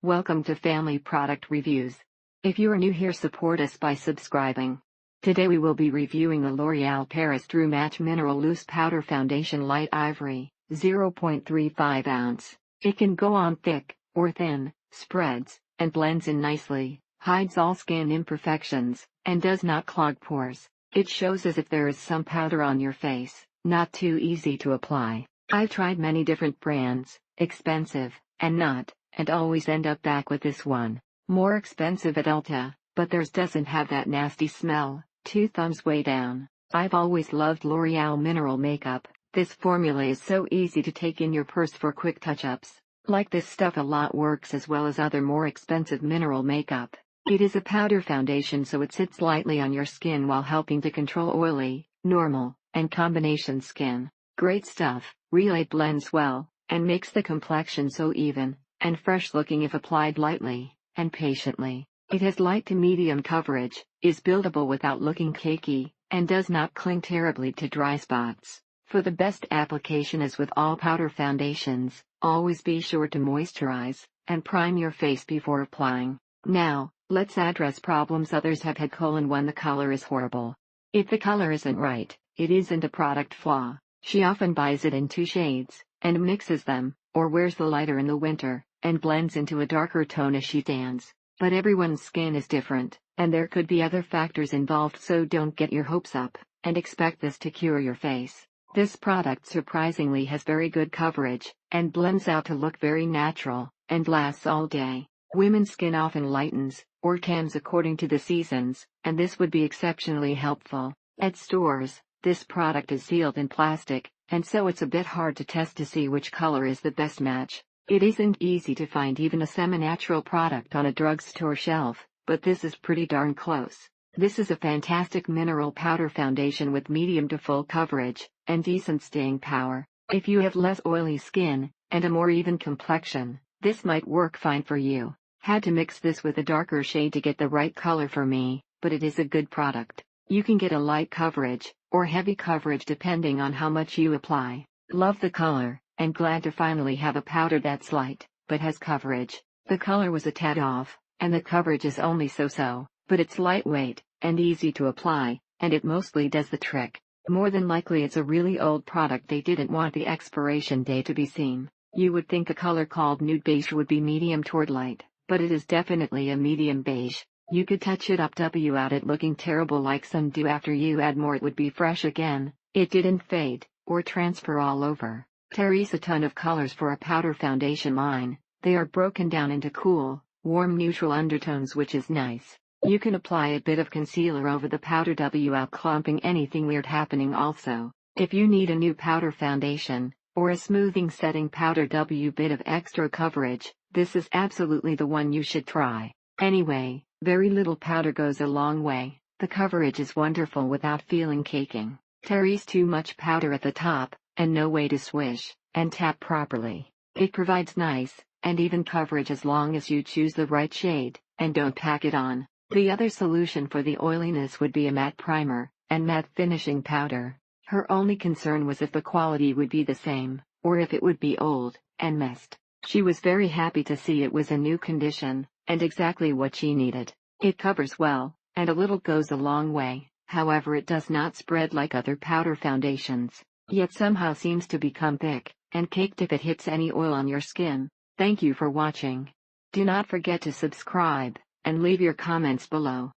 Welcome to Family Product Reviews. If you are new here, support us by subscribing. Today we will be reviewing the L'Oréal Paris True Match Mineral Loose Powder Foundation Light Ivory, 0.35 ounce. It can go on thick or thin, spreads and blends in nicely, hides all skin imperfections, and does not clog pores. It shows as if there is some powder on your face, not too easy to apply. I've tried many different brands, expensive and not, and always end up back with this one. More expensive at Ulta, but theirs doesn't have that nasty smell. 2 thumbs way down. I've always loved L'Oréal mineral makeup. This formula is so easy to take in your purse for quick touch-ups. Like this stuff a lot works as well as other more expensive mineral makeup. It is a powder foundation, so it sits lightly on your skin while helping to control oily, normal, and combination skin. Great stuff. Really blends well, and makes the complexion so even and fresh looking if applied lightly and patiently. It has light to medium coverage, is buildable without looking cakey, and does not cling terribly to dry spots. For the best application, as with all powder foundations, always be sure to moisturize and prime your face before applying. Now, let's address problems others have had. 1. The color is horrible. If the color isn't right, it isn't a product flaw. She often buys it in 2 shades, and mixes them, or wears the lighter in the winter, and blends into a darker tone as she tans. But everyone's skin is different, and there could be other factors involved, so don't get your hopes up and expect this to cure your face. This product surprisingly has very good coverage, and blends out to look very natural, and lasts all day. Women's skin often lightens, or tans according to the seasons, and this would be exceptionally helpful. At stores, this product is sealed in plastic, and so it's a bit hard to test to see which color is the best match. It isn't easy to find even a semi-natural product on a drugstore shelf, but this is pretty darn close. This is a fantastic mineral powder foundation with medium to full coverage, and decent staying power. If you have less oily skin, and a more even complexion, this might work fine for you. Had to mix this with a darker shade to get the right color for me, but it is a good product. You can get a light coverage, or heavy coverage depending on how much you apply. Love the color, and glad to finally have a powder that's light, but has coverage. The color was a tad off, and the coverage is only so-so, but it's lightweight, and easy to apply, and it mostly does the trick. More than likely it's a really old product. They didn't want the expiration date to be seen. You would think a color called nude beige would be medium toward light, but it is definitely a medium beige. You could touch it up without it looking terrible like some do. After you add more, it would be fresh again. It didn't fade, or transfer all over. There's a ton of colors for a powder foundation line. They are broken down into cool, warm neutral undertones, which is nice. You can apply a bit of concealer over the powder without clumping anything weird happening also. If you need a new powder foundation, or a smoothing setting powder bit of extra coverage, this is absolutely the one you should try. Anyway, very little powder goes a long way. The coverage is wonderful without feeling caking. There's too much powder at the top, and no way to swish and tap properly. It provides nice and even coverage as long as you choose the right shade, and don't pack it on. The other solution for the oiliness would be a matte primer and matte finishing powder. Her only concern was if the quality would be the same, or if it would be old and messed. She was very happy to see it was in new condition, and exactly what she needed. It covers well, and a little goes a long way. However, it does not spread like other powder foundations, yet somehow seems to become thick and caked if it hits any oil on your skin. Thank you for watching. Do not forget to subscribe and leave your comments below.